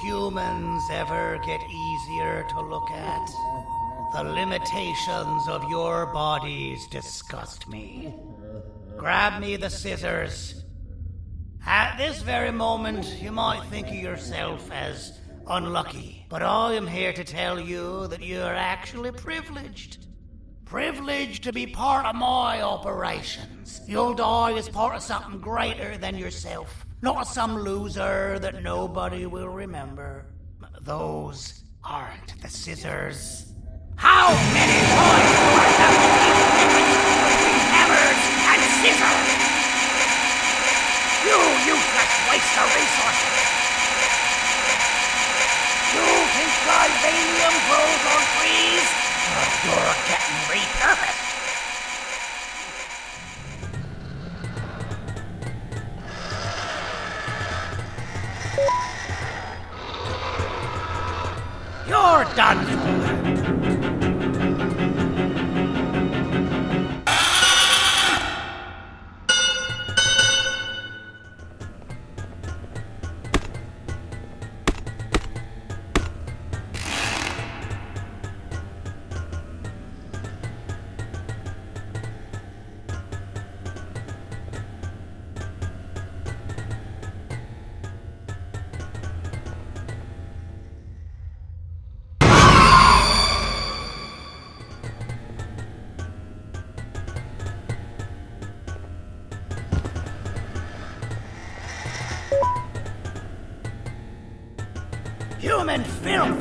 humans ever get easier to look at? The limitations of your bodies disgust me. Grab me the scissors. At this very moment, you might think of yourself as unlucky, but I am here to tell you that you are actually privileged. Privileged to be part of my operations. You'll die as part of something greater than yourself, not some loser that nobody will remember. Those aren't the scissors. How many times do I have to teach the difference between hammers and scissors? You useless waste of resources! You think Vibranium grows on trees? You're getting repurposed! You're done for! Human filth!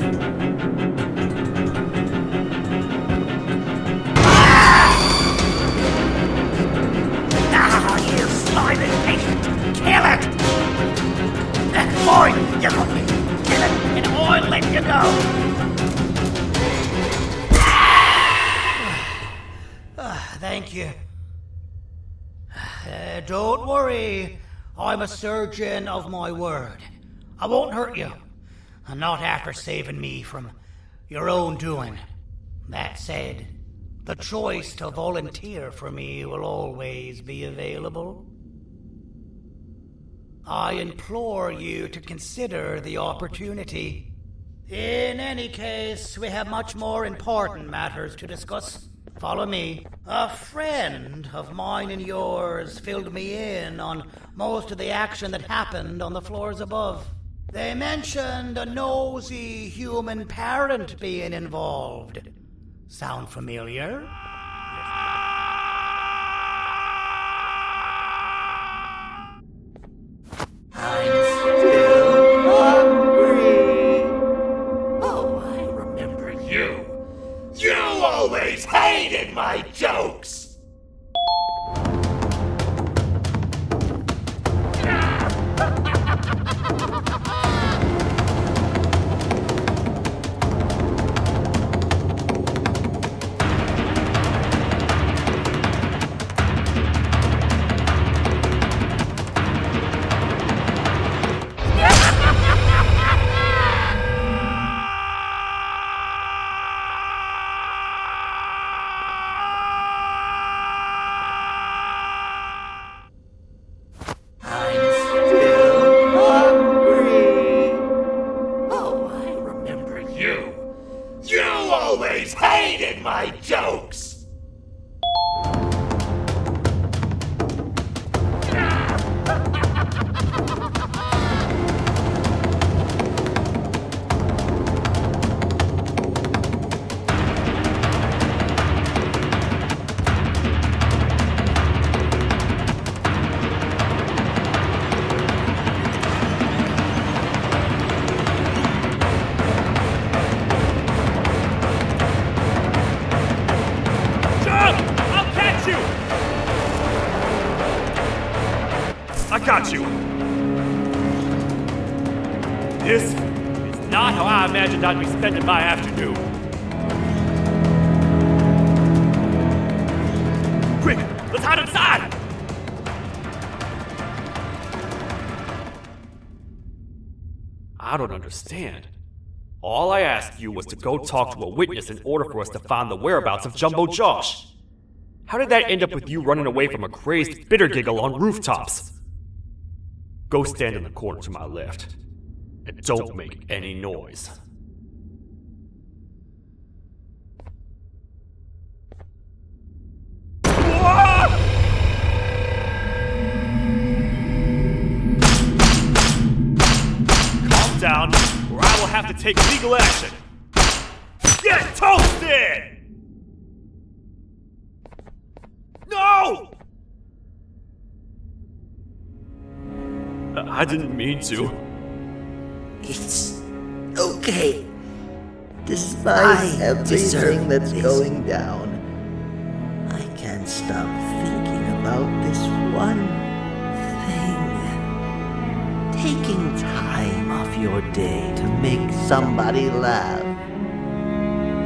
Ah, you slimy patient! Kill it! Boy, you got me! Kill it, and I'll let you go! Thank you. Don't worry. I'm a surgeon of my word. I won't hurt you. And not after saving me from your own doing. That said, the choice to volunteer for me will always be available. I implore you to consider the opportunity. In any case, we have much more important matters to discuss. Follow me. A friend of mine and yours filled me in on most of the action that happened on the floors above. They mentioned a nosy human parent being involved. Sound familiar? I'm still hungry. Oh, I remember you. You always hated my jokes! Got you! This is not how I imagined I'd be spending my afternoon. Quick, let's hide inside! I don't understand. All I asked you was to go talk to a witness in order for us to find the whereabouts of Jumbo Josh. How did that end up with you running away from a crazed bitter giggle on rooftops? Go stand in the corner to my left. And don't make any noise. Calm down, or I will have to take legal action. Get toasted! No! I didn't mean to. It's okay. Despite everything that's going down, I can't stop thinking about this one thing. Taking time off your day to make somebody laugh.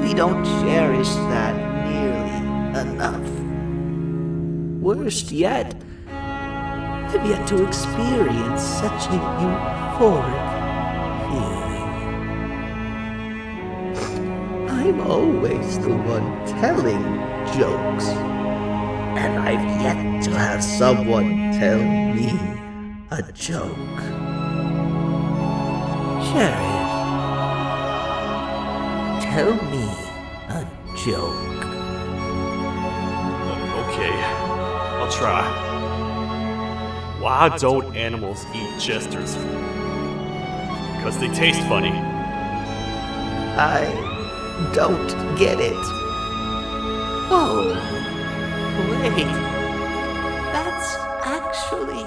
We don't cherish that nearly enough. Worst yet, I've yet to experience such a euphoric feeling. I'm always the one telling jokes, and I've yet to have someone tell me a joke. Sheriff, tell me a joke. Okay, I'll try. Why don't animals eat jesters? Because they taste funny. I don't get it. Oh, wait. That's actually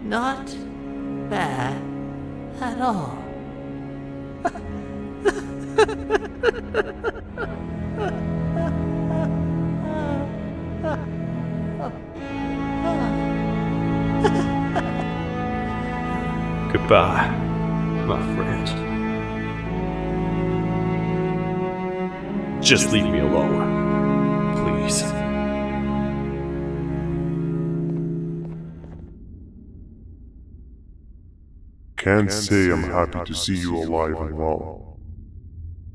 not bad at all. Goodbye, my friend. Just leave me alone, please. Can't say I'm happy to see you alive and well.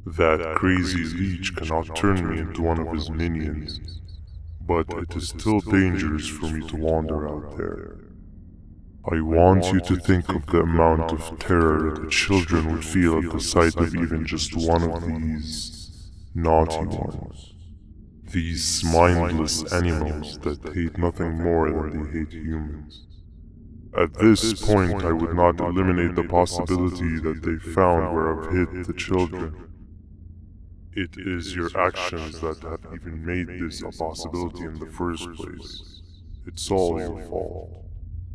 That crazy leech cannot turn me into one of his minions, but it is still dangerous for me to wander out there. I want you to think of the amount of terror that children would feel at the sight of even just one of these naughty ones. These mindless animals that hate nothing more than they hate humans. At this point, I would not eliminate the possibility that they found where I've hid the children. It is your actions that have even made this a possibility in the first place. It's all your fault.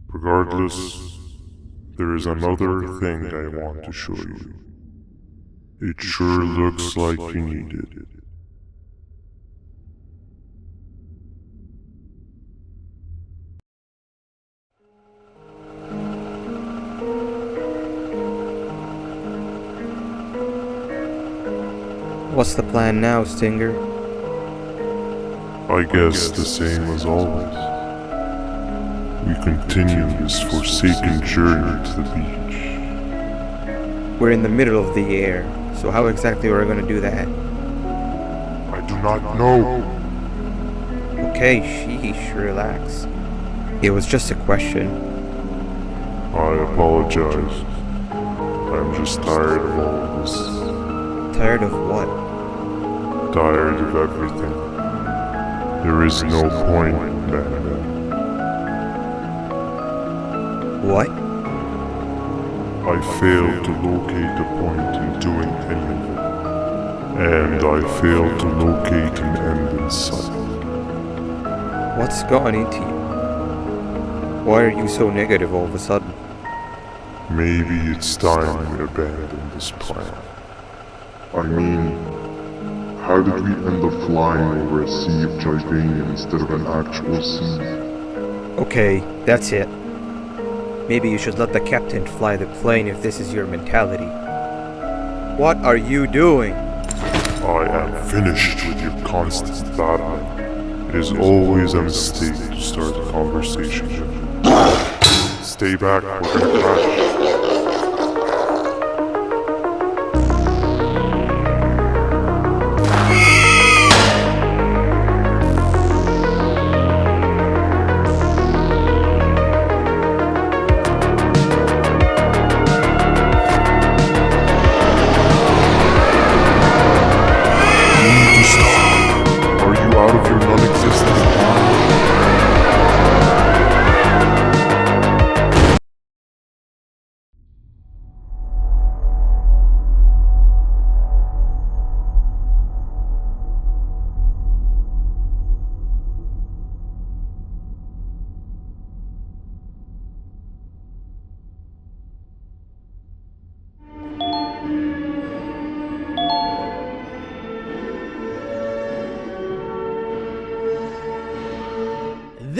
Regardless, there is another thing I want to show you. It sure looks like you need it. What's the plan now, Stinger? I guess the same as always. We continue this forsaken journey to the beach. We're in the middle of the air, so how exactly are we going to do that? I do not know. Okay, sheesh, relax. It was just a question. I apologize. I'm just tired of all of this. Tired of what? Tired of everything. There is no point, Banban. What? I failed to locate a point in doing any of it. And I failed to locate an end in sight. What's gone into you? Why are you so negative all of a sudden? Maybe it's time we abandon this plan. I mean, how did we end up flying over a sea of Jivania instead of an actual sea? Okay, that's it. Maybe you should let the captain fly the plane if this is your mentality. What are you doing? I am finished with your constant battling. It is always a mistake to start a conversation. Stay back, we're gonna crash.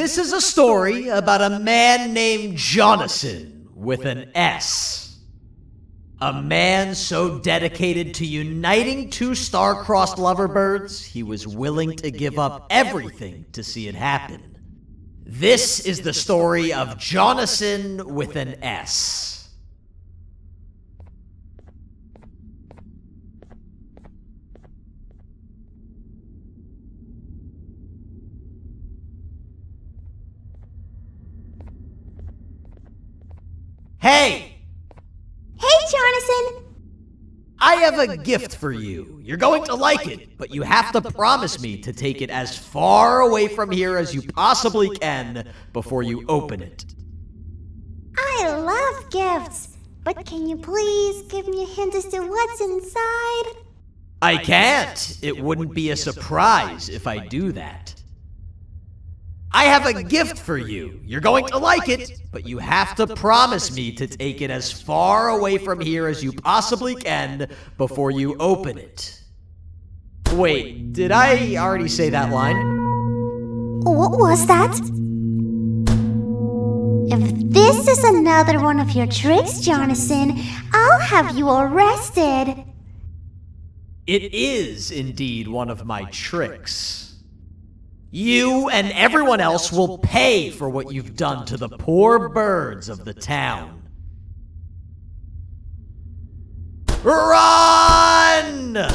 This is a story about a man named Jonasan with an S. A man so dedicated to uniting two star-crossed loverbirds, he was willing to give up everything to see it happen. This is the story of Jonasan with an S. Hey! Hey, Jonasan! I have a gift for you. You're going to like it, but you have to promise me to take it as far away from here as you possibly can before you open it. I love gifts, but can you please give me a hint as to what's inside? I can't. It wouldn't be a surprise if I do that. I have a gift for you. You're going to like it, but you have to promise me to take it as far away from here as you possibly can before you open it. Wait, did I already say that line? What was that? If this is another one of your tricks, Jonasan, I'll have you arrested. It is indeed one of my tricks. You and everyone else will pay for what you've done to the poor birds of the town. Run!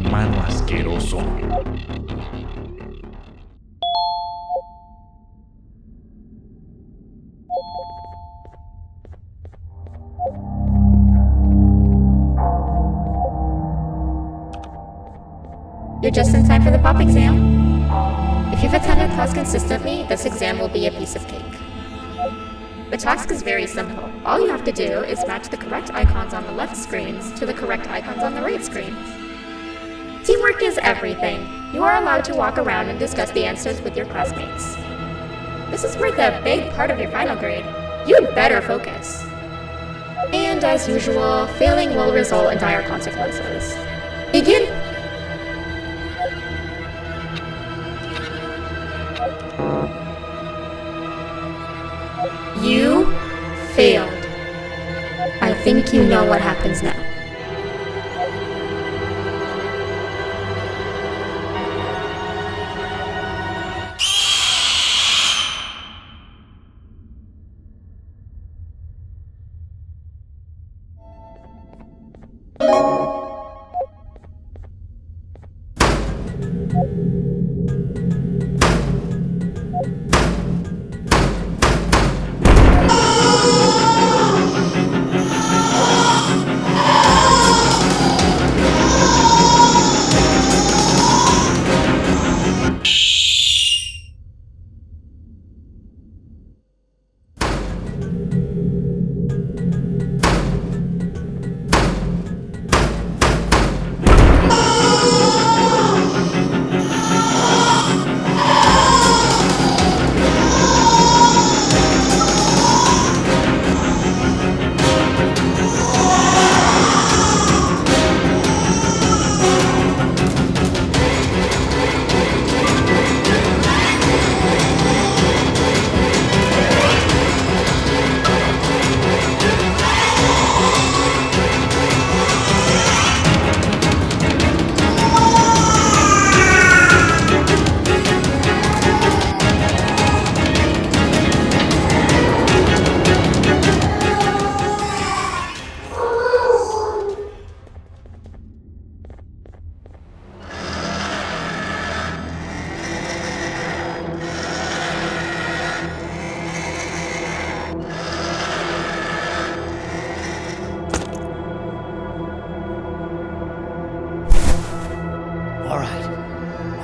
Humano asqueroso. You're just in time for the pop exam. If you've attended class consistently, this exam will be a piece of cake. The task is very simple. All you have to do is match the correct icons on the left screens to the correct icons on the right screens. Teamwork is everything. You are allowed to walk around and discuss the answers with your classmates. This is worth a big part of your final grade. You'd better focus. And as usual, failing will result in dire consequences. Begin! You failed. I think you know what happens now.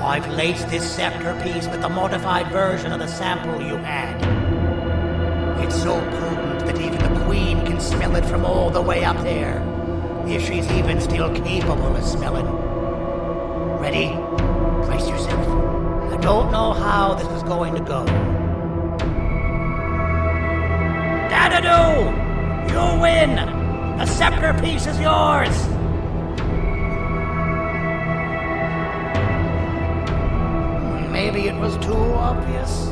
I've laced this scepter piece with the modified version of the sample you had. It's so potent that even the Queen can smell it from all the way up there, if she's even still capable of smelling. Ready? Brace yourself. I don't know how this is going to go. Dadadoo! You win! The scepter piece is yours! Maybe it was too obvious.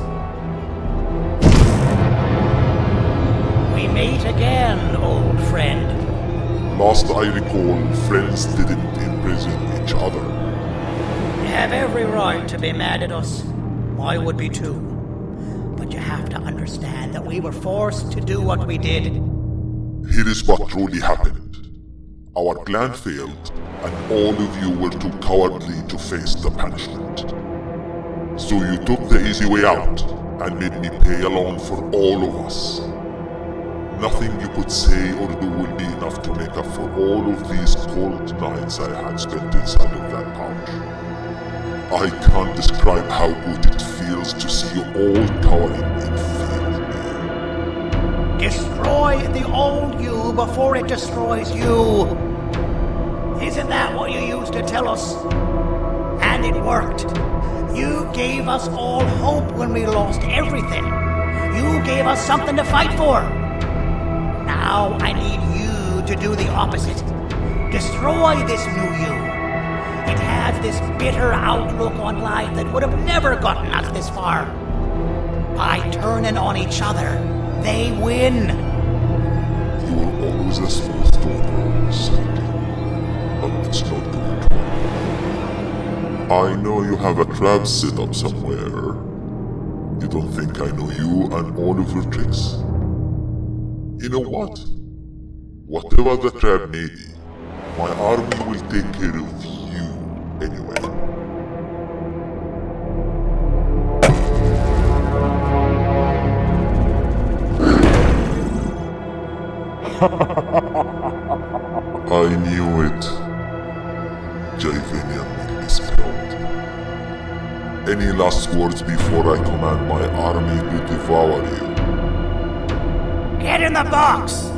We meet again, old friend. Last I recall, friends didn't imprison each other. You have every right to be mad at us. I would be too. But you have to understand that we were forced to do what we did. Here is what truly happened. Our plan failed, and all of you were too cowardly to face the punishment. So you took the easy way out, and made me pay along for all of us. Nothing you could say or do will be enough to make up for all of these cold nights I had spent inside of that pouch. I can't describe how good it feels to see you all cowering in fear of me. Destroy the old you before it destroys you. Isn't that what you used to tell us? And it worked. You gave us all hope when we lost everything. You gave us something to fight for. Now I need you to do the opposite. Destroy this new you. It has this bitter outlook on life that would have never gotten us this far. By turning on each other, they win. You were always a smooth talker, Sandy. But it's not going to work. I know you have a trap set up somewhere. You don't think I know you and all of your tricks? You know what? Whatever the trap may be, my army will take care of you anyway. I knew it. Javanian misspelled. Any last words before I command my army to devour you? Get in the box!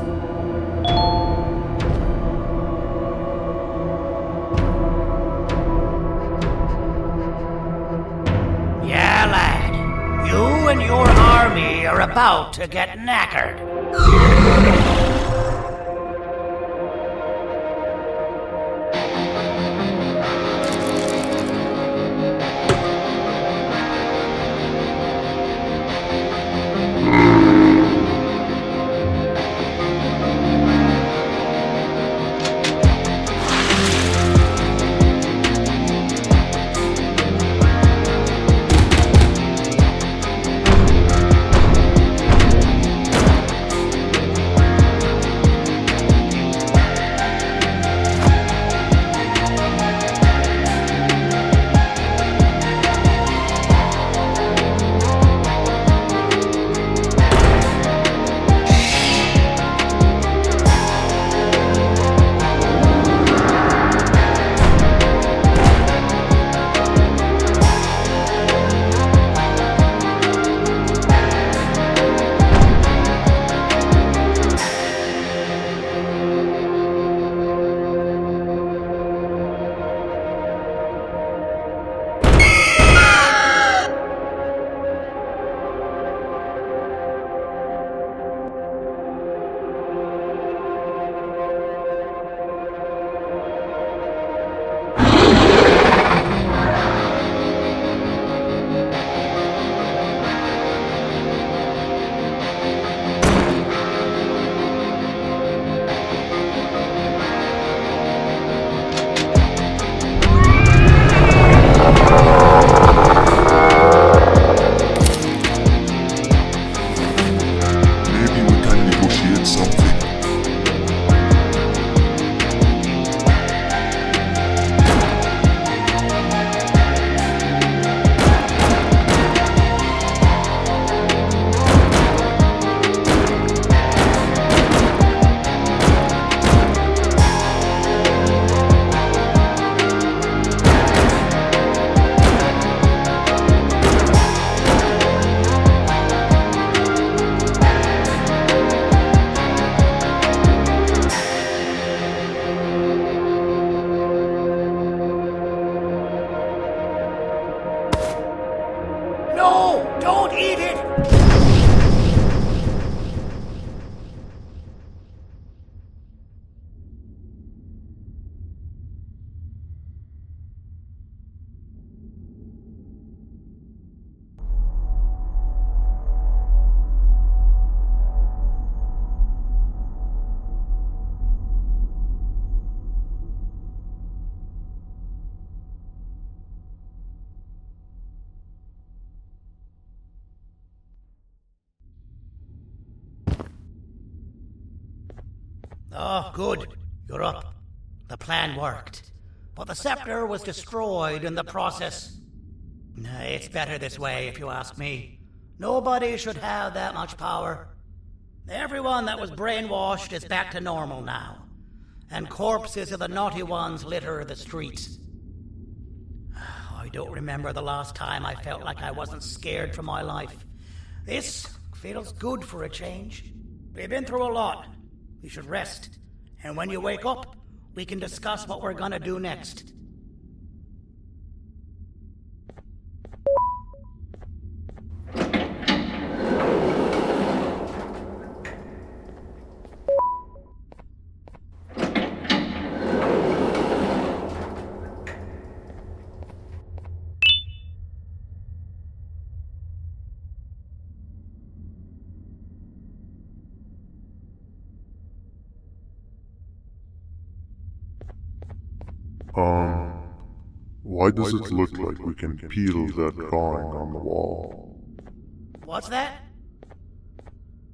Yeah, lad. You and your army are about to get knackered. Oh, good. You're up. The plan worked. But the scepter was destroyed in the process. It's better this way, if you ask me. Nobody should have that much power. Everyone that was brainwashed is back to normal now. And corpses of the naughty ones litter the streets. I don't remember the last time I felt like I wasn't scared for my life. This feels good for a change. We've been through a lot. You should rest. And when you wake up, we can discuss what we're gonna do next. Why does it look like we can peel that drawing on the wall? What's that?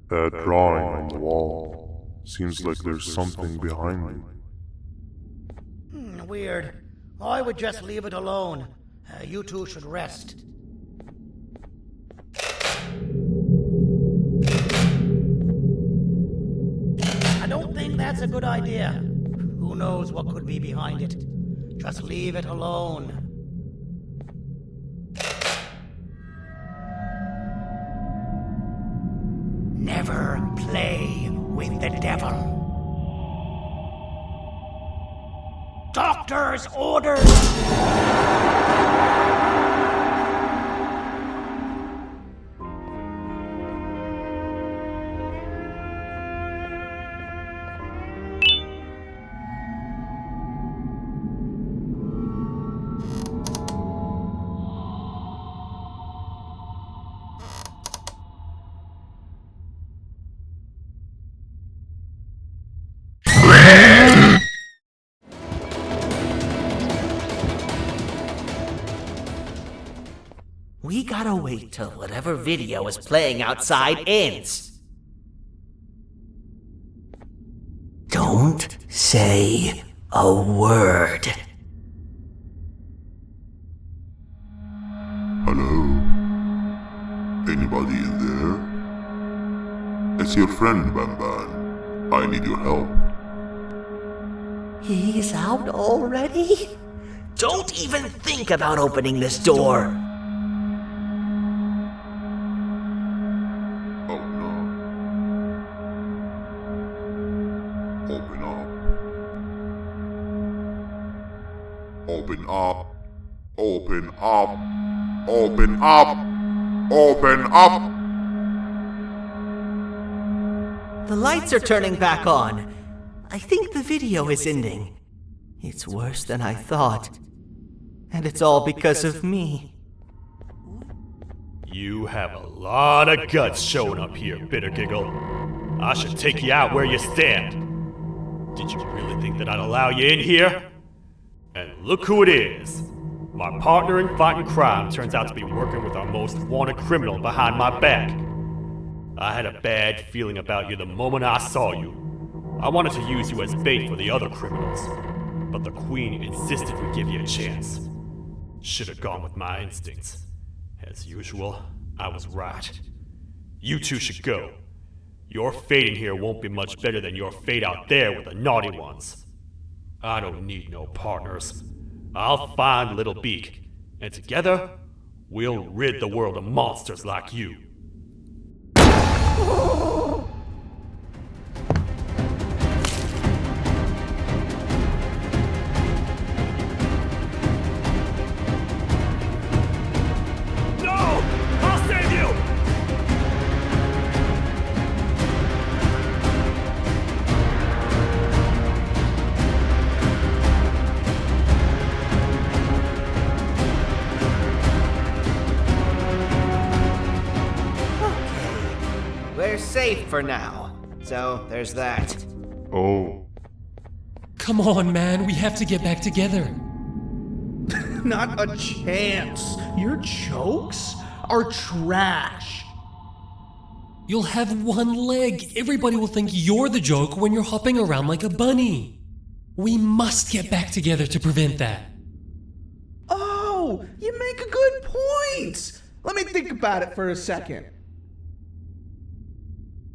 That drawing on the wall. Seems like there's something behind it. Weird. I would just leave it alone. You two should rest. I don't think that's a good idea. Who knows what could be behind it? Just leave it alone. Never play with the devil. Doctor's orders! We gotta wait till whatever video is playing outside ends. Don't say a word. Hello? Anybody in there? It's your friend, Banban. I need your help. He's out already? Don't even think about opening this door. Oh no. Open up. Open up. Open up. Open up. Open up. The lights are turning back on. I think the video is ending. It's worse than I thought. And it's all because of me. You have a lot of guts showing up here, Bitter Giggle. I should take you out where you stand. Did you really think that I'd allow you in here? And look who it is. My partner in fighting crime turns out to be working with our most wanted criminal behind my back. I had a bad feeling about you the moment I saw you. I wanted to use you as bait for the other criminals, but the Queen insisted we give you a chance. Should have gone with my instincts. As usual, I was right. You two should go. Your fate in here won't be much better than your fate out there with the naughty ones. I don't need no partners. I'll find Little Beak, and together, we'll rid the world of monsters like you. We're safe for now. So, there's that. Oh. Come on, man, we have to get back together. Not a chance. Your jokes are trash. You'll have one leg. Everybody will think you're the joke when you're hopping around like a bunny. We must get back together to prevent that. Oh, you make a good point. Let me think about it for a second.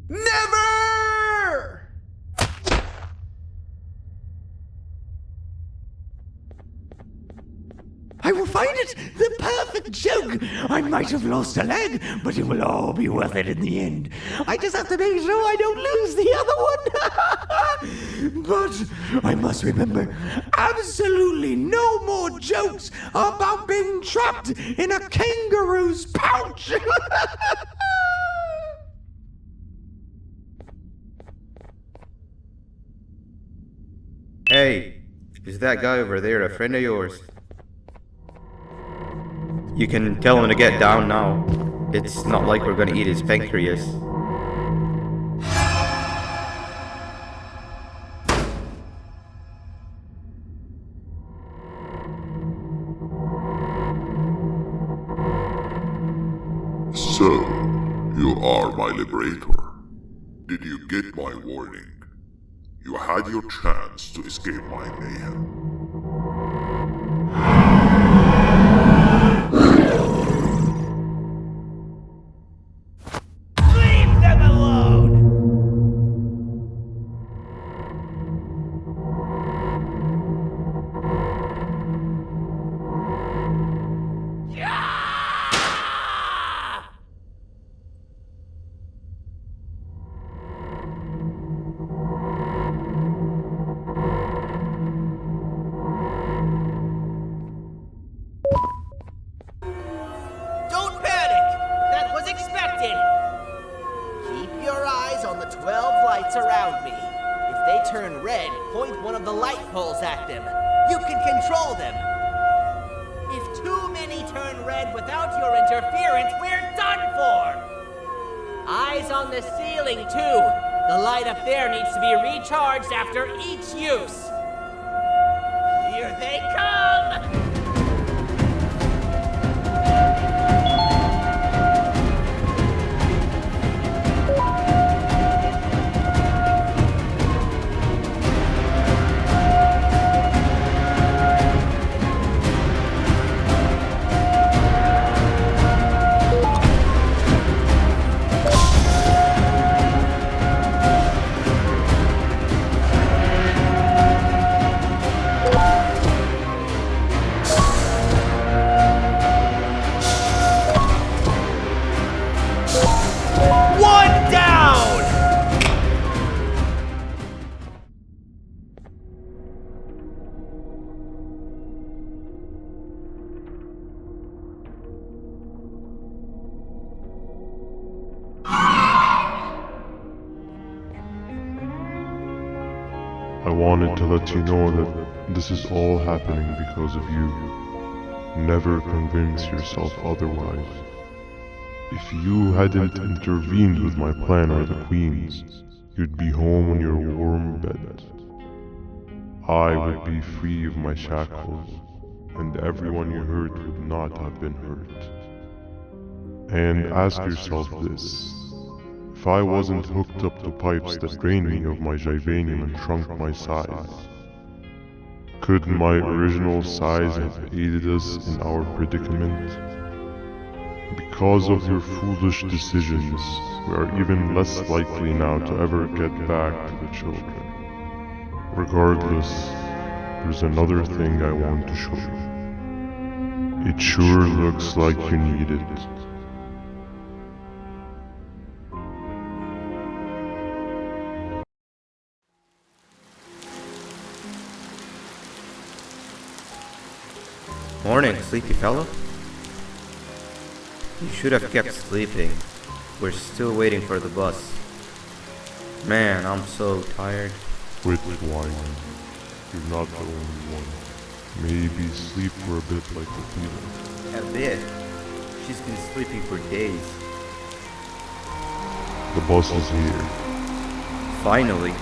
Never! I will find it! The perfect joke! I might have lost a leg, but it will all be worth it in the end. I just have to make sure I don't lose the other one. But I must remember, absolutely no more jokes about being trapped in a kangaroo's pouch! Hey, is that guy over there a friend of yours? You can tell him to get down now. It's not like we're gonna eat his pancreas. So, you are my liberator. Did you get my warning? You had your chance to escape my mayhem. Leave them alone! Don't panic! That was expected! Keep your eyes on the 12 lights around me. If they turn red, point one of the light poles at them. You can control them. If too many turn red without your interference, we're done for! Eyes on the ceiling, too. The light up there needs to be recharged after each use. Here they come! One down! I wanted to let you know that this is all happening because of you. Never convince yourself otherwise. If you hadn't intervened with my plan or the Queen's, you'd be home in your warm bed. I would be free of my shackles, and everyone you hurt would not have been hurt. And ask yourself this. If I wasn't hooked up to pipes that drained me of my Givanium and shrunk my size, could my original size have aided us in our predicament? Because of your foolish decisions, we are even less likely now to ever get back to the children. Regardless, there's another thing I want to show you. It sure looks like you need it. Morning, sleepy fellow. You should have kept sleeping. We're still waiting for the bus. Man, I'm so tired. Quit whining. You're not the only one. Maybe sleep for a bit like the fever. A bit. She's been sleeping for days. The bus is here. Finally.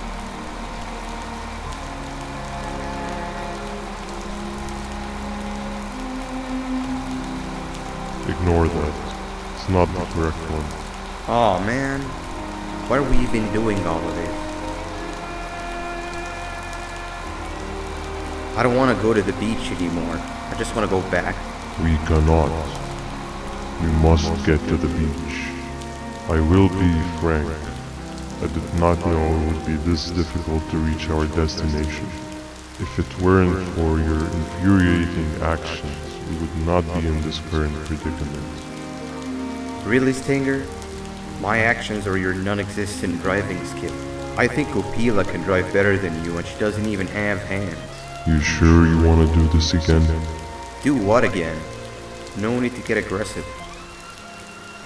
Ignore that. It's not the correct one. Aw, man. Why are we even doing all of this? I don't want to go to the beach anymore. I just want to go back. We cannot. We must get to the beach. I will be frank. I did not know it would be this difficult to reach our destination. If it weren't for your infuriating actions, we would not be in this current predicament. Really, Stinger? My actions are your non-existent driving skill. I think Opila can drive better than you and she doesn't even have hands. You sure you want to do this again? Do what again? No need to get aggressive.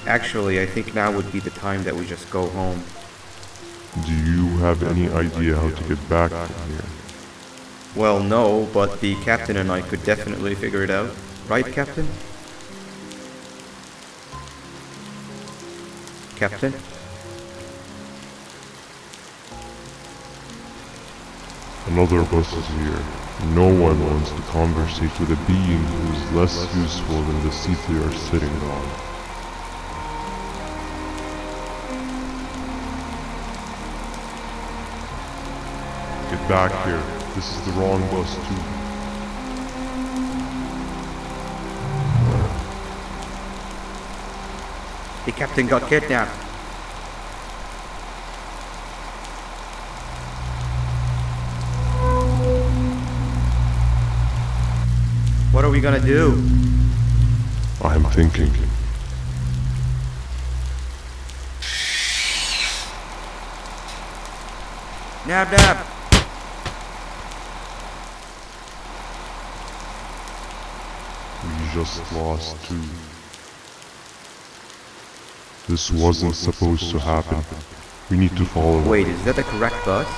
Actually, I think now would be the time that we just go home. Do you have any idea how to get back from here? Well, no, but the captain and I could definitely figure it out. Right, Captain? Captain? Another bus is here. No one wants to conversate with a being who is less useful than the seat they are sitting on. Get back here. This is the wrong bus too. The captain got kidnapped. What are we gonna do? I'm thinking. Nab nab! We just lost two. This wasn't supposed to happen. We need to follow. Wait, is that the correct bus?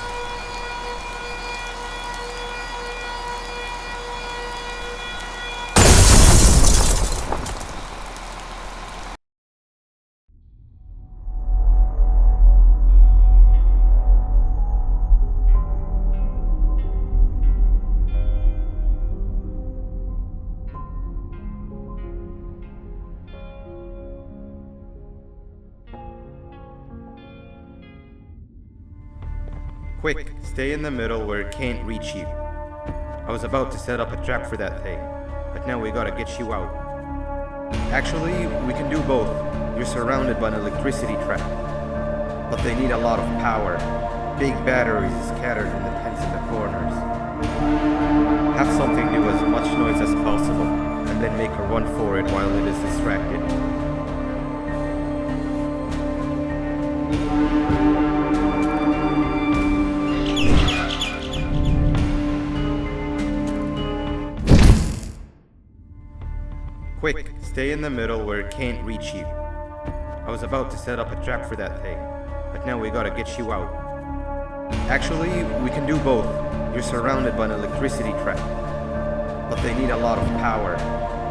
Quick, stay in the middle where it can't reach you. I was about to set up a trap for that thing, but now we gotta get you out. Actually, we can do both. You're surrounded by an electricity trap, but they need a lot of power. Big batteries scattered in the tents in the corners. Have something do as much noise as possible, and then make a run for it while it is distracted. Quick, stay in the middle where it can't reach you. I was about to set up a trap for that thing, but now we gotta get you out. Actually, we can do both. You're surrounded by an electricity trap, but they need a lot of power.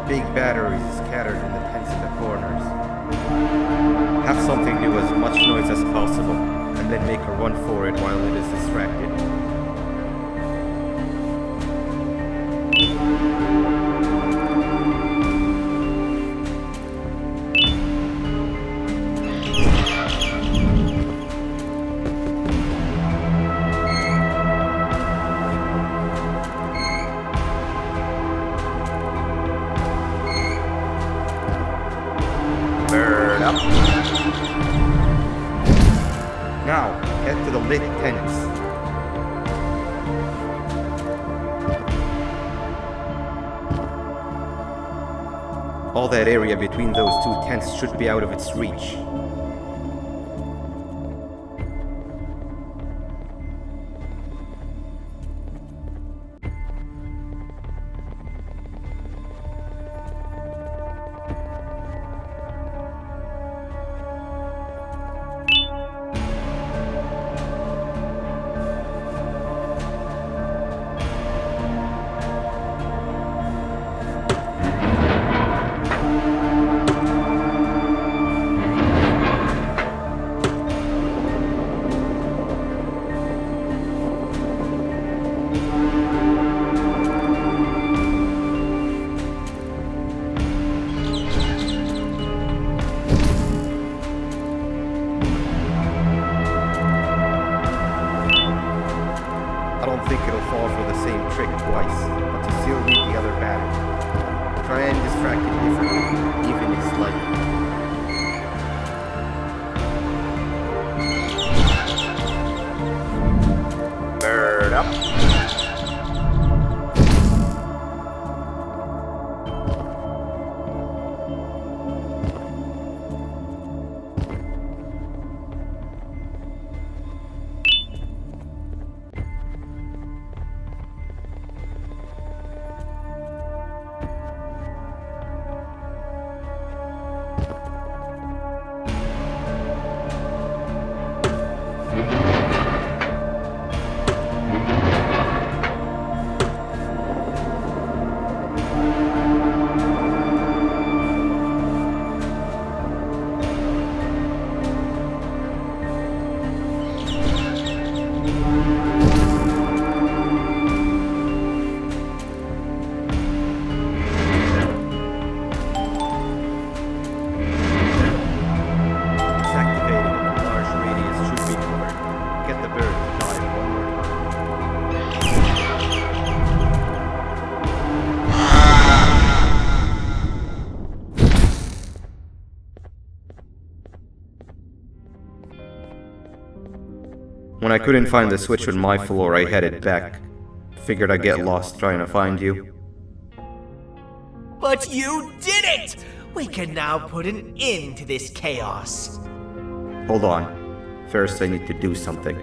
Big batteries scattered in the tents in the corners. Have something do as much noise as possible, and then make a run for it while it is distracted. Now, head to the lit tents. All that area between those two tents should be out of its reach. scepter twice, but you still need the other battery. Try and distract it differently, even if slightly. Bird up. When I couldn't find the switch on my floor, I headed back. Figured I'd get lost trying to find you. But you did it! We can now put an end to this chaos. Hold on. First I need to do something.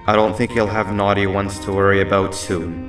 I don't think you'll have naughty ones to worry about soon.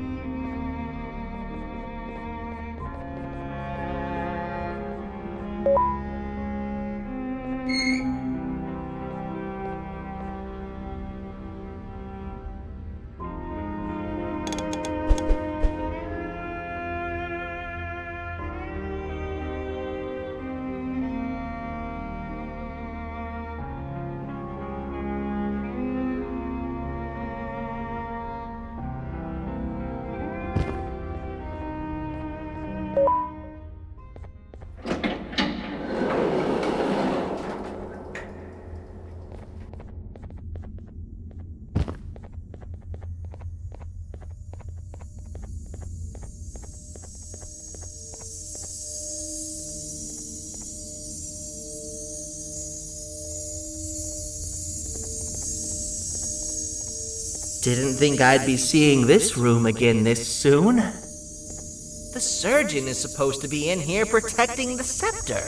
Didn't think I'd be seeing this room again this soon. The surgeon is supposed to be in here protecting the scepter.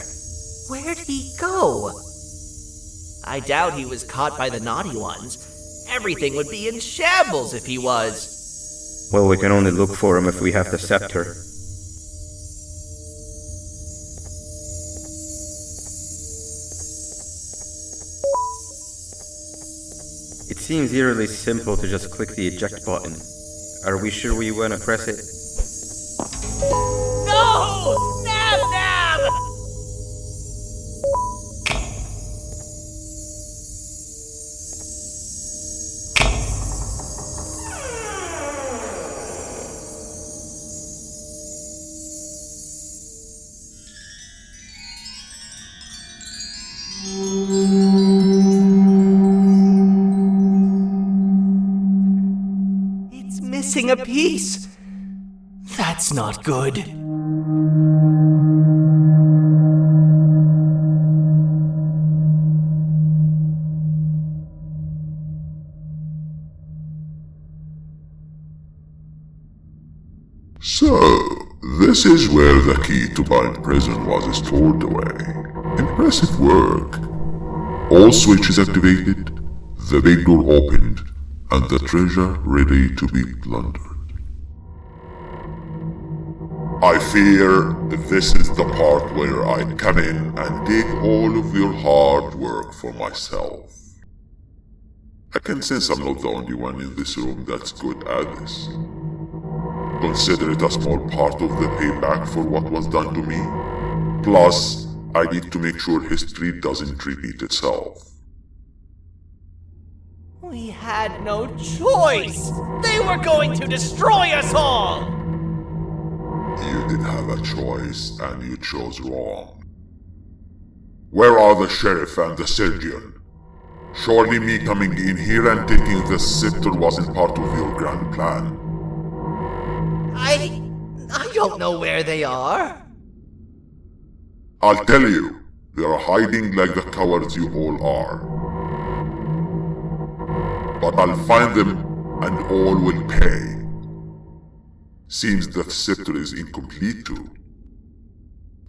Where'd he go? I doubt he was caught by the naughty ones. Everything would be in shambles if he was. Well, we can only look for him if we have the scepter. It seems eerily simple to just click the eject button. Are we sure we want to press it? No! Nab Nab! Missing a piece. That's not good. So, this is where the key to Bind Prison was stored away. Impressive work. All switches activated, the big door opened, and the treasure ready to be plundered. I fear this is the part where I come in and take all of your hard work for myself. I can sense I'm not the only one in this room that's good at this. Consider it a small part of the payback for what was done to me. Plus, I need to make sure history doesn't repeat itself. We had no choice! They were going to destroy us all! You did have a choice, and you chose wrong. Where are the sheriff and the surgeon? Surely me coming in here and taking the scepter wasn't part of your grand plan. don't know where they are. I'll tell you, they are hiding like the cowards you all are. But I'll find them and all will pay. Seems that Scepter is incomplete too.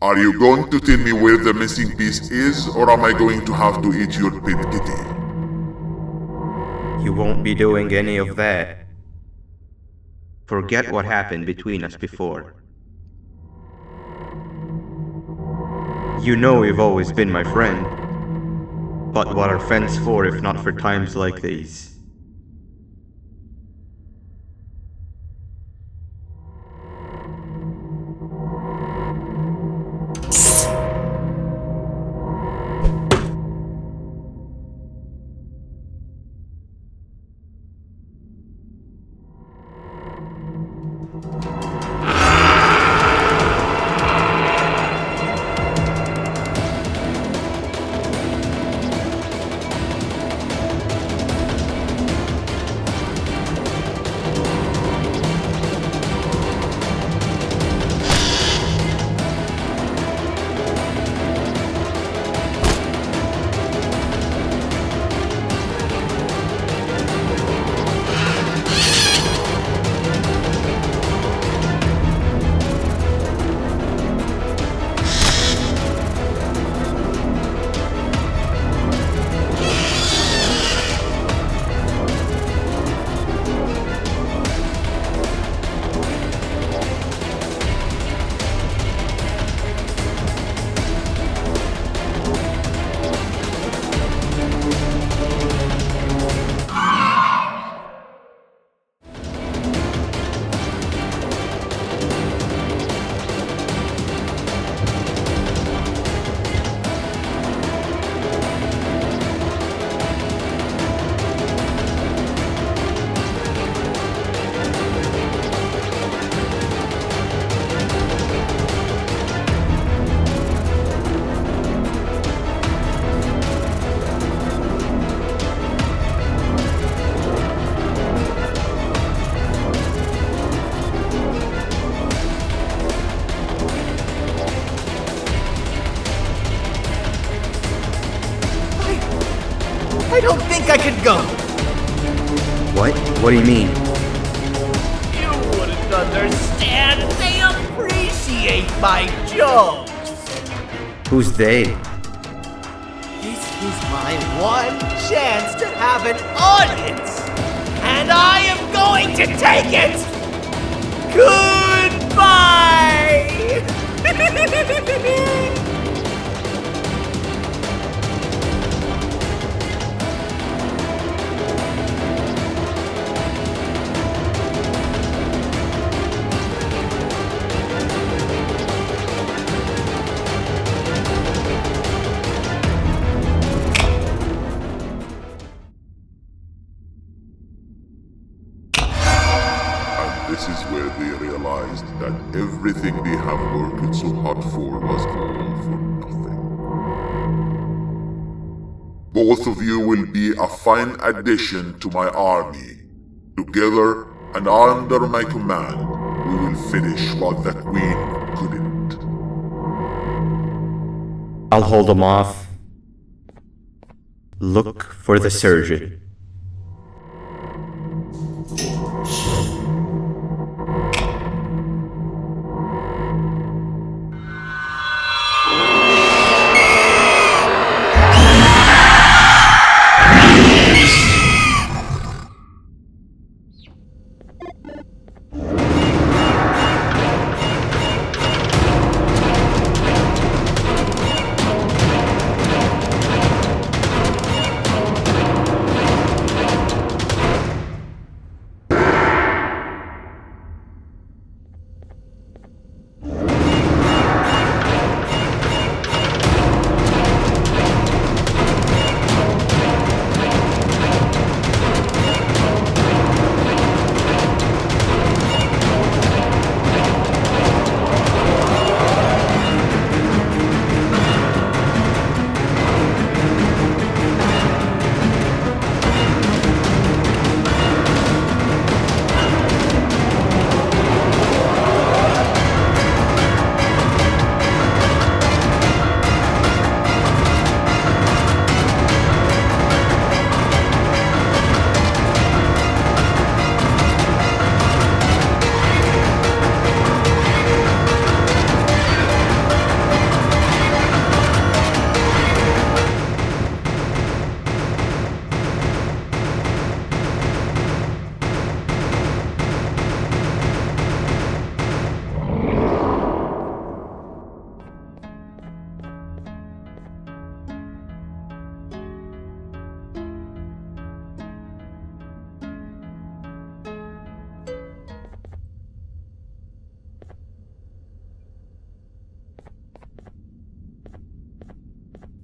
Are you going to tell me where the missing piece is, or am I going to have to eat your pet kitty? You won't be doing any of that. Forget what happened between us before. You know you've always been my friend. But what are friends for if not for times like these? I don't think I could go. What? What do you mean? You wouldn't understand. They appreciate my jokes. Who's they? This is my one chance to have an audience. And I am going to take it. Goodbye. This is where they realized that everything they have worked so hard for was all for nothing. Both of you will be a fine addition to my army. Together and under my command, we will finish what the Queen couldn't. I'll hold them off. Look for the surgeon.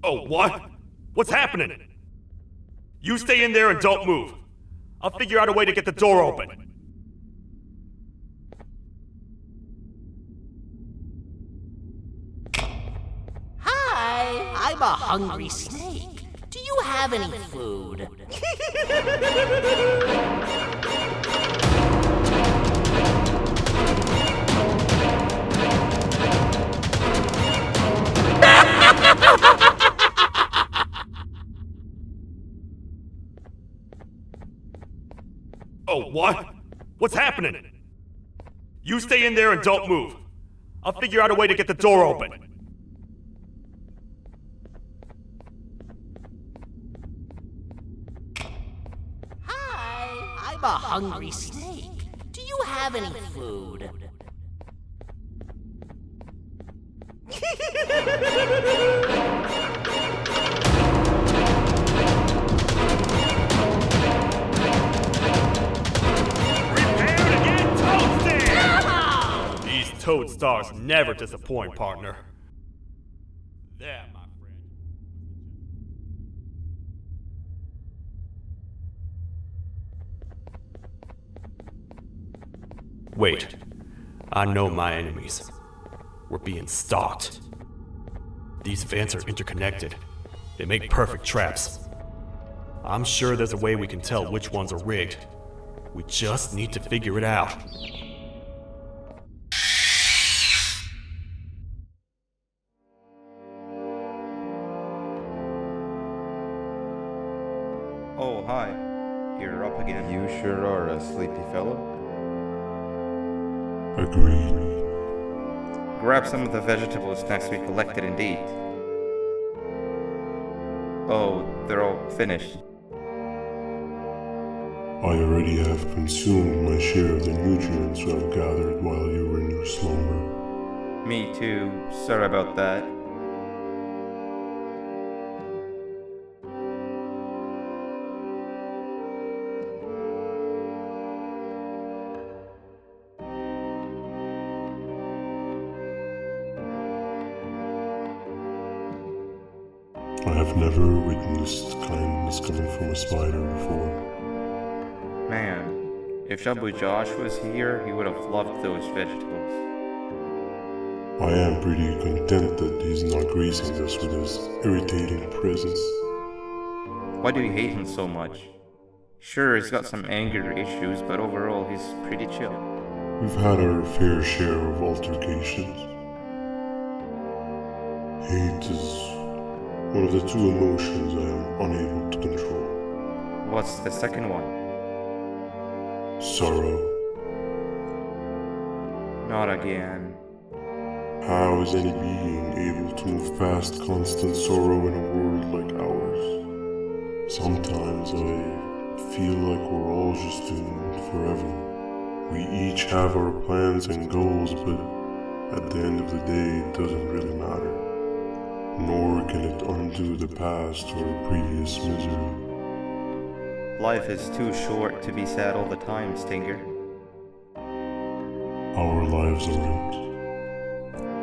Oh, what? What's happening? You stay in there and don't move. I'll figure out a way to get the door open. Hi, I'm a hungry snake. Do you have any food? Oh, what? What's happening? You stay in there and don't move. I'll figure out a way to get the door open. Hi, I'm a hungry snake. Do you have any food? These toad stars never disappoint, partner. There, my friend. Wait. I know my enemies. We're being stalked. These vents are interconnected. They make perfect traps. I'm sure there's a way we can tell which ones are rigged. We just need to figure it out. Oh, hi. You're up again. You sure are a sleepy fellow. Agreed. Grab some of the vegetable snacks we collected indeed. Oh, they're all finished. I already have consumed my share of the nutrients I've gathered while you were in your slumber. Me too. Sorry about that. I have never witnessed kindness coming from a spider before. Man, if Shabu Josh was here, he would have loved those vegetables. I am pretty content that he's not gracing us with his irritating presence. Why do you hate him so much? Sure, he's got some anger issues, but overall he's pretty chill. We've had our fair share of altercations. Hate is one of the two emotions I am unable to control. What's the second one? Sorrow. Not again. How is any being able to move past constant sorrow in a world like ours? Sometimes I feel like we're all just doomed forever. We each have our plans and goals, but at the end of the day, it doesn't really matter. Nor can it undo the past or previous misery. Life is too short to be sad all the time, Stinger. Our lives aren't.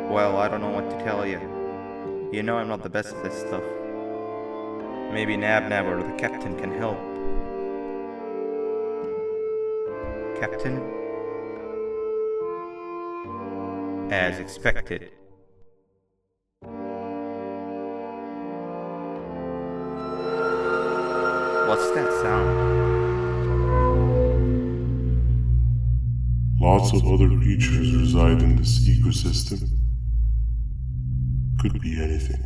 Well, I don't know what to tell you. You know I'm not the best at this stuff. Maybe Nab or the captain can help. Captain? As expected. What's that sound? Lots of other creatures reside in this ecosystem. Could be anything.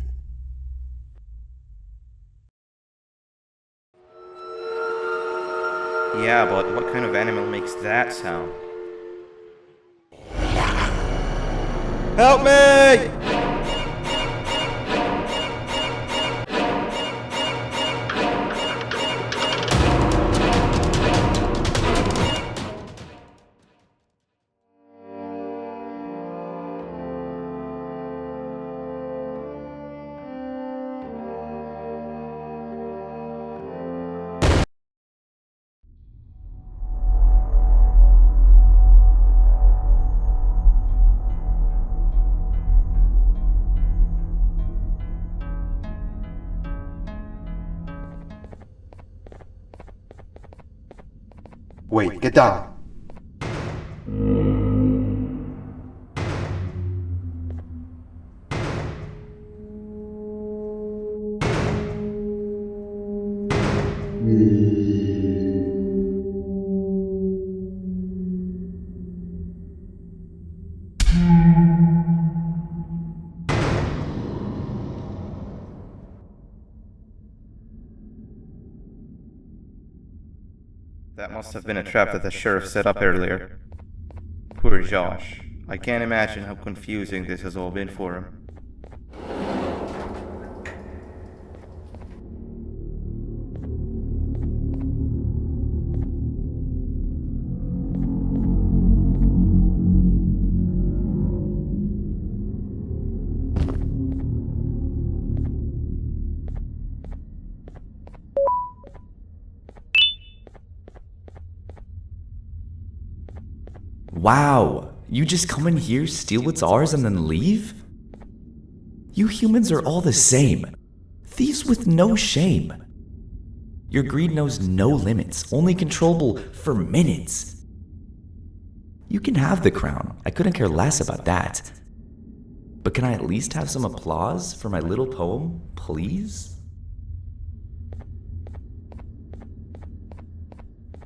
Yeah, but what kind of animal makes that sound? Help me! Wait, get down. That must have been a trap that the sheriff set up earlier. Poor Josh. I can't imagine how confusing this has all been for him. Wow, you just come in here, steal what's ours, and then leave? You humans are all the same. Thieves with no shame. Your greed knows no limits, only controllable for minutes. You can have the crown, I couldn't care less about that. But can I at least have some applause for my little poem, please?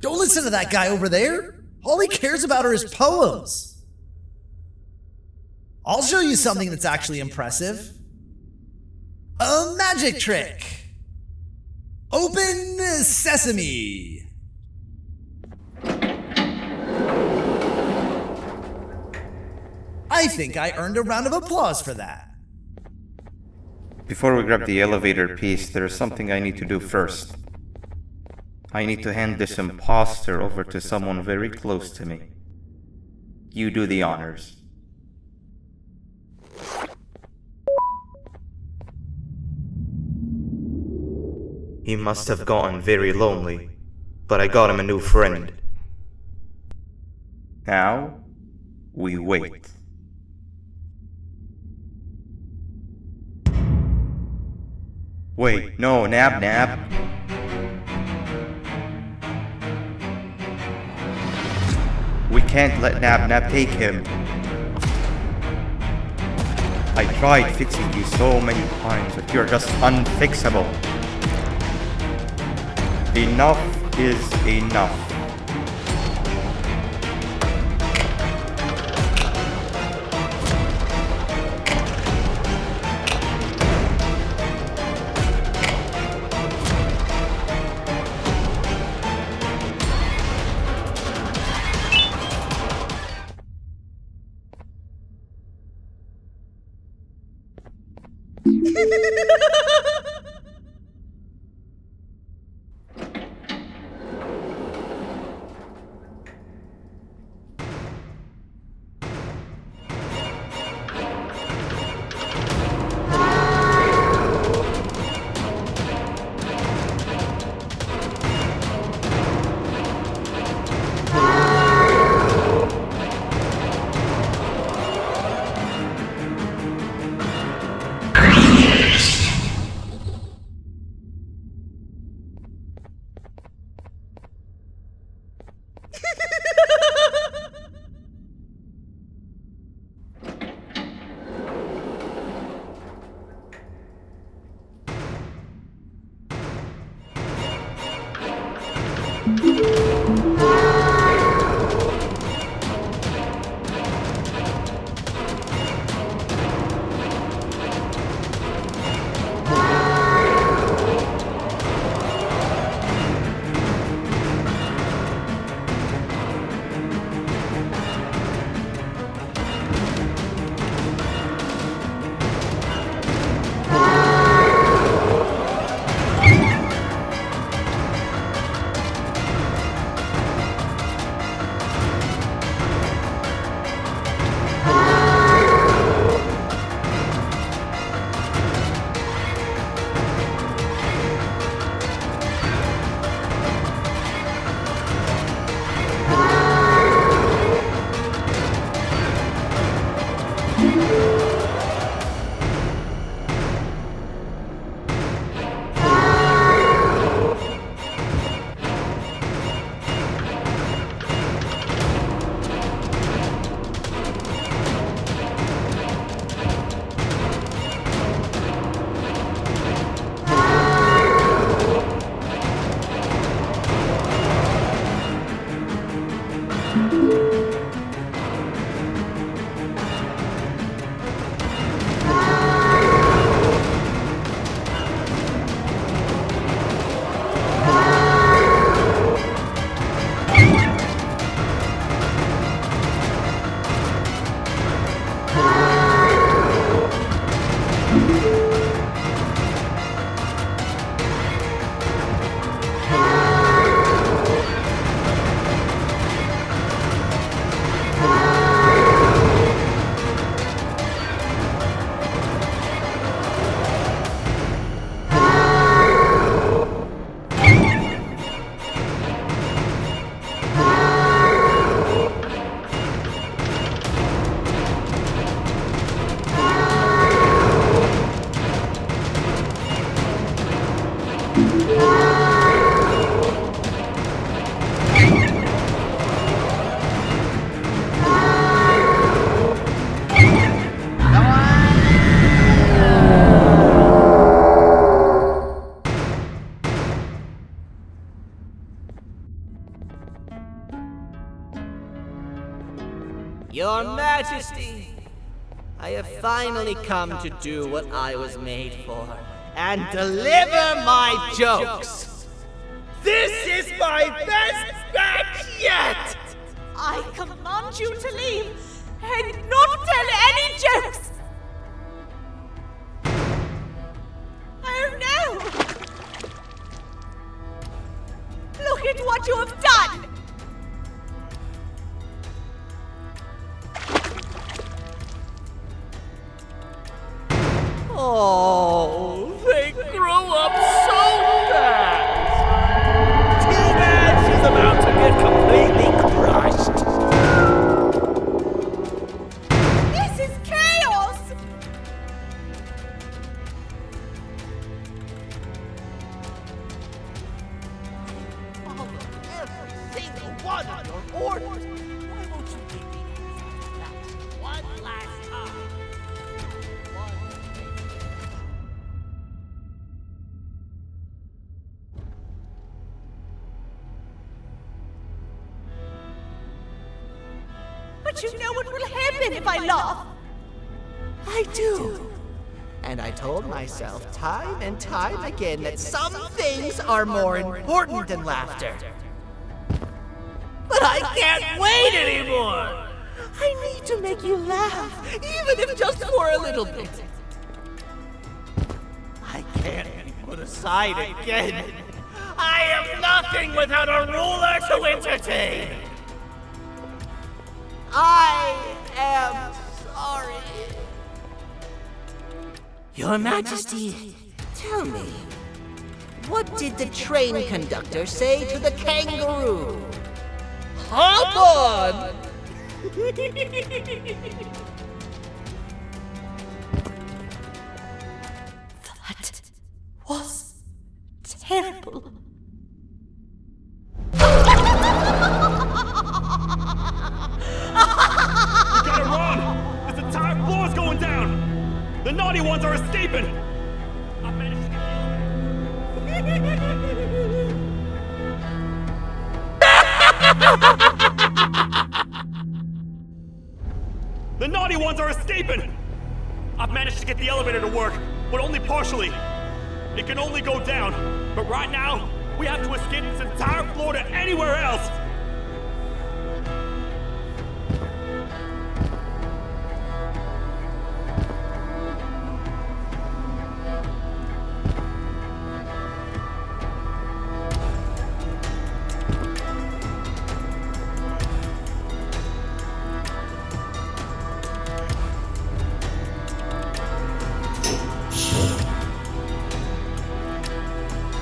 Don't listen to that guy over there. All he cares about are his poems. I'll show you something that's actually impressive. A magic trick. Open sesame. I think I earned a round of applause for that. Before we grab the elevator piece, there's something I need to do first. I need to hand this imposter over to someone very close to me. You do the honors. He must have gotten very lonely, but I got him a new friend. Now, we wait. Wait, no, Nab. We can't let Nab take him. I tried fixing you so many times, but you're just unfixable. Enough is enough. I have finally come to do what I was made for, and deliver my jokes. This is my best back yet! I command you to leave and not tell any jokes! Oh no! Look at what you have done! Oh, they grow up so fast! Too bad she's about to get completely crushed! This is chaos! Follow every single one of your orders! Why won't you give me that one last time? But you know what will happen if I laugh! I do. And I told myself time and time again that some things are more important than laughter. But I can't wait anymore! I need to make you laugh, even if just for a little bit. I can't be put aside again. I am nothing without a ruler to entertain. I am sorry. Your Majesty, tell me, what did the train conductor say to the kangaroo? Hop on! That was terrible. We gotta run! This entire floor's going down! The naughty ones are escaping! I managed to The naughty ones are escaping! I've managed to get the elevator to work, but only partially. It can only go down, but right now, we have to escape this entire floor to anywhere else!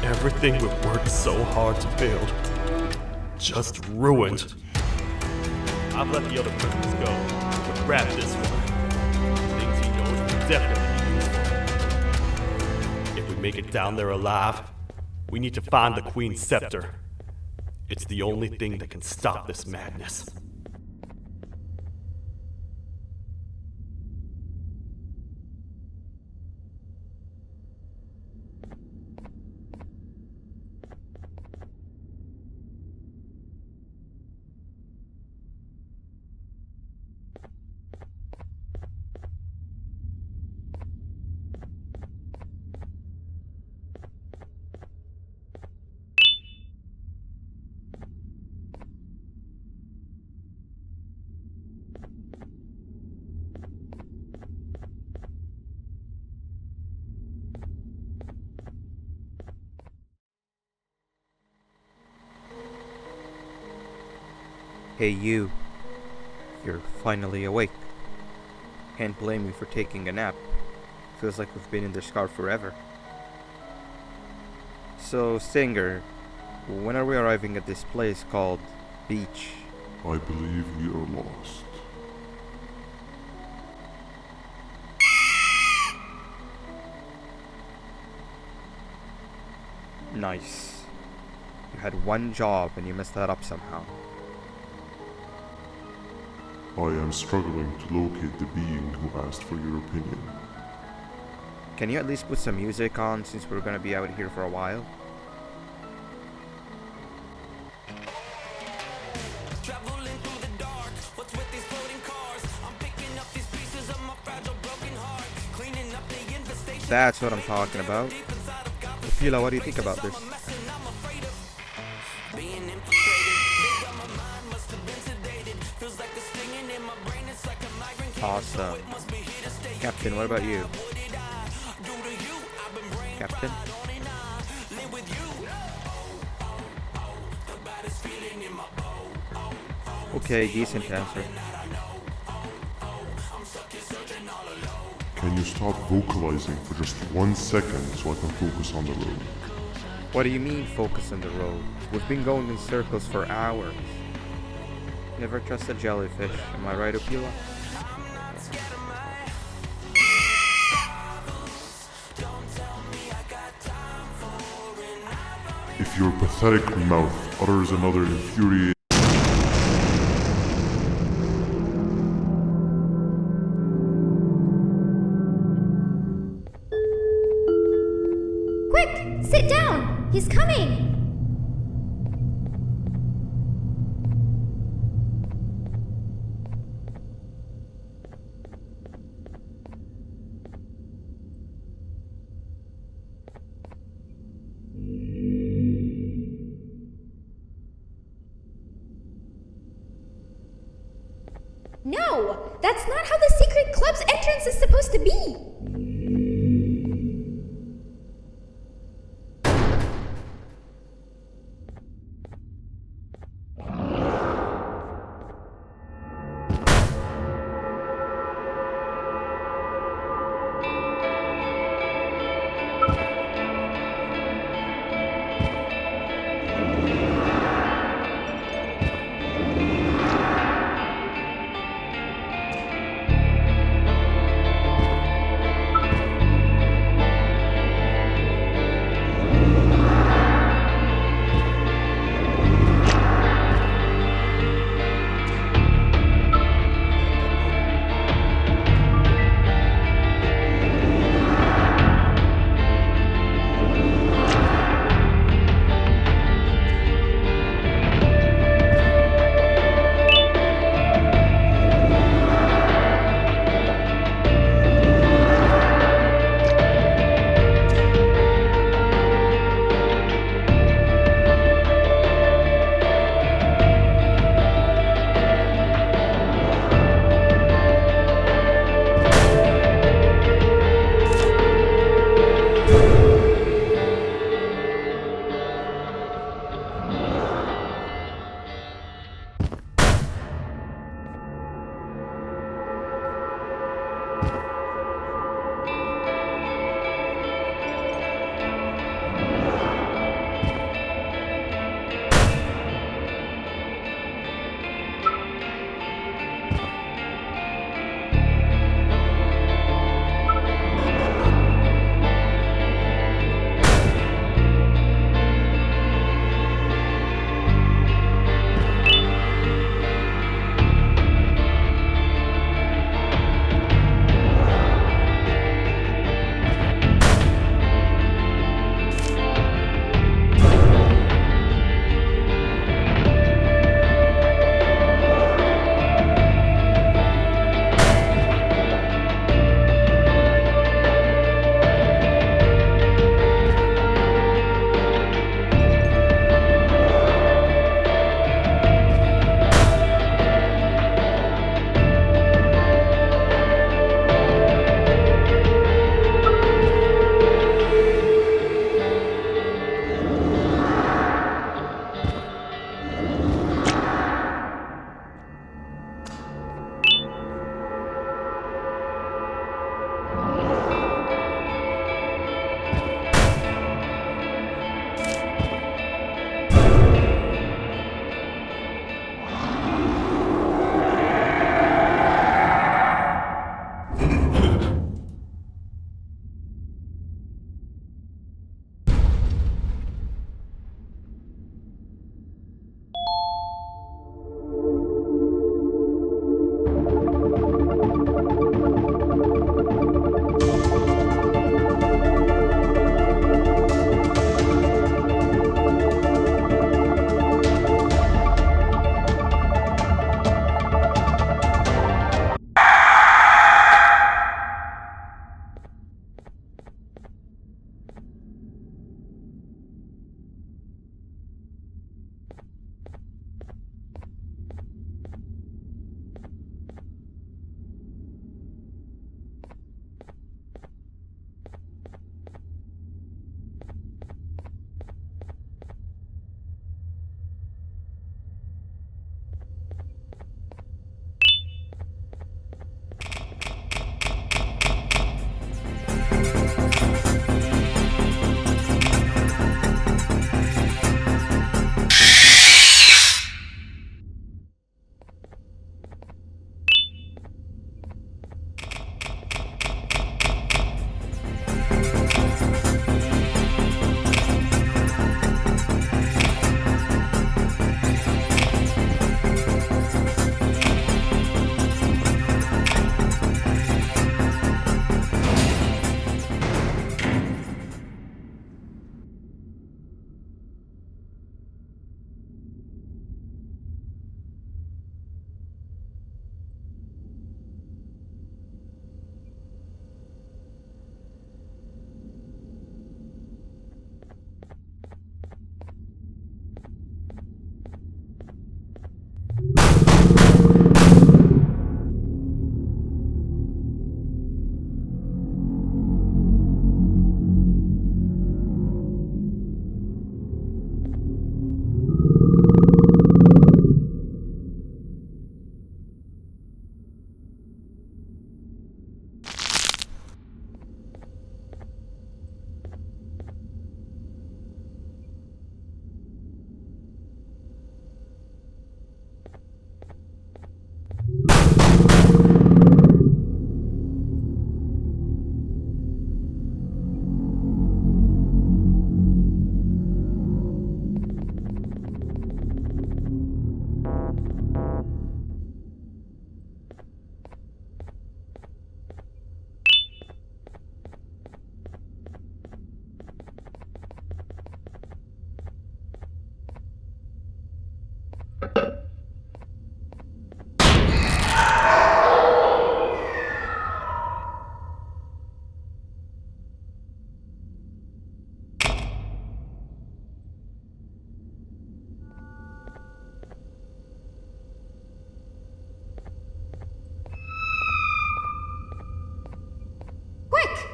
Everything we've worked so hard to build, just ruined. I've let the other prisoners go, but grab this one. Things he knows will definitely be useful. If we make it down there alive, we need to find the Queen's Scepter. It's the only thing that can stop this madness. Hey you. You're finally awake. Can't blame you for taking a nap. Feels like we've been in this car forever. So, Singer, when are we arriving at this place called Beach? I believe we are lost. Nice. You had one job and you messed that up somehow. I am struggling to locate the being who asked for your opinion. Can you at least put some music on since we're gonna be out here for a while? Traveling through the dark, what's with these floating cars? I'm picking up these pieces of my fragile That's what I'm talking about. Opila, what do you think about this? Awesome. Captain, what about you? Captain? Okay, decent answer. Can you stop vocalizing for just 1 second so I can focus on the road? What do you mean focus on the road? We've been going in circles for hours. Never trust a jellyfish, am I right, Opila? If your pathetic mouth utters another infuriating Quick! Sit down! He's coming! No! That's not how the secret club's entrance is supposed to be!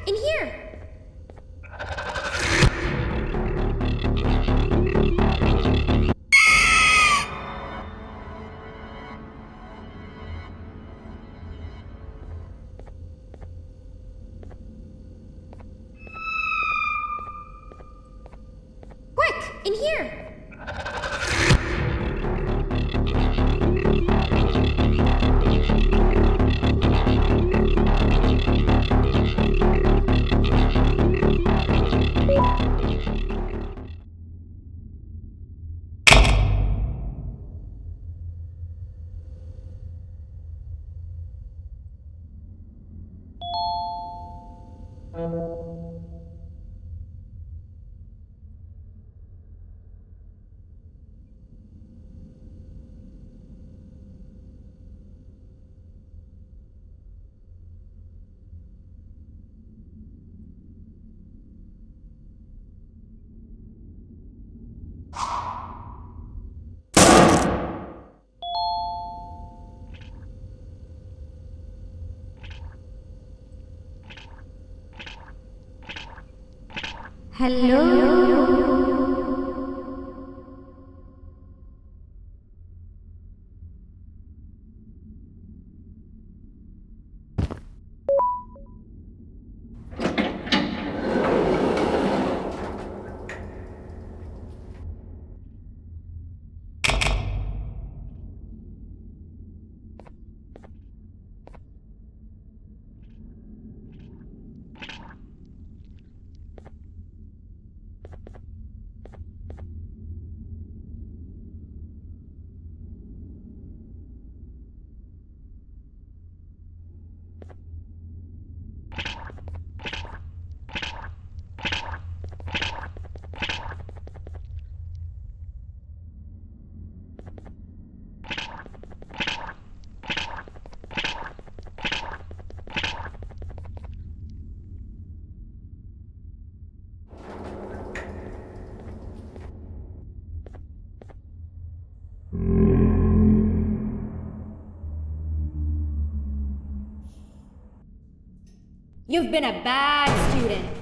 in here! Quick, in here! Hello? You've been a bad student.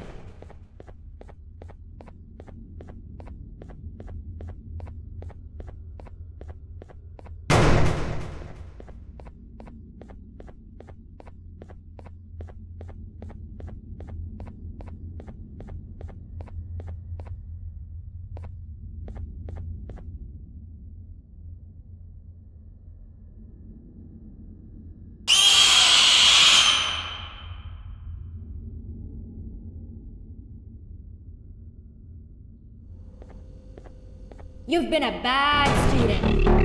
You've been a bad student.